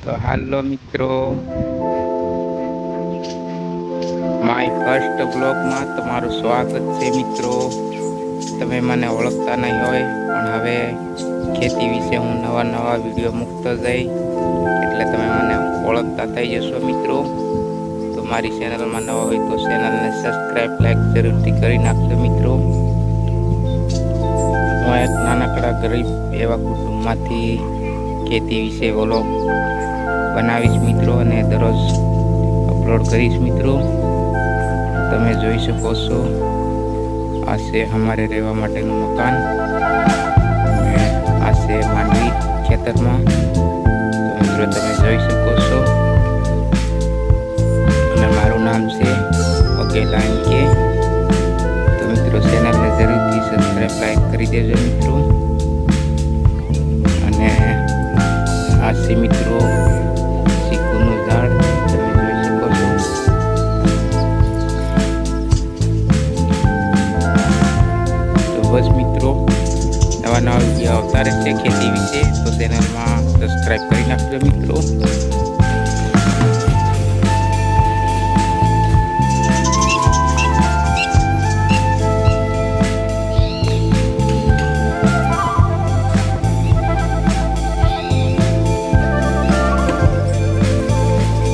તો હાલો મિત્રો, my first બ્લોગમાં તમારું સ્વાગત છે મિત્રો. તમે મને ઓળખતા નહીં હોય પણ હવે ખેતી વિશે હું નવા વિડીયો મૂકતો જઈ એટલે તમે મને ઓળખતા થઈ જશો મિત્રો. તો મારી ચેનલમાં નવા હોય તો ચેનલને સબસ્ક્રાઈબ, લાઈક જરૂરથી કરી નાખજો મિત્રો. હું એક નાનકડા ગરીબ એવા કુટુંબમાંથી ખેતી વિશે વ્લોગ બનાવીશ મિત્રો અને દરરોજ અપલોડ કરીશ મિત્રો. તમે જોઈ શકો છો, આ છે અમારે રહેવા માટેનું મકાન, આ છે માંડવી ખેતરમાં. તો મિત્રો તમે જોઈ શકો છો અને મારું નામ છે વઘેલા એમ કે. તો મિત્રો ચેનલને જરૂરથી સબસ્ક્રાઈબ, લાઈક કરી દેજો મિત્રો. અને આ છે મિત્રો ચીકુનું ઝાડ, તમે જોઈ શકો છો. તો બસ મિત્રો, નવા વિડીયો આવતા રહેશે ખેતી વિશે, તો ચેનલમાં સબસ્ક્રાઈબ કરી નાખજો મિત્રો.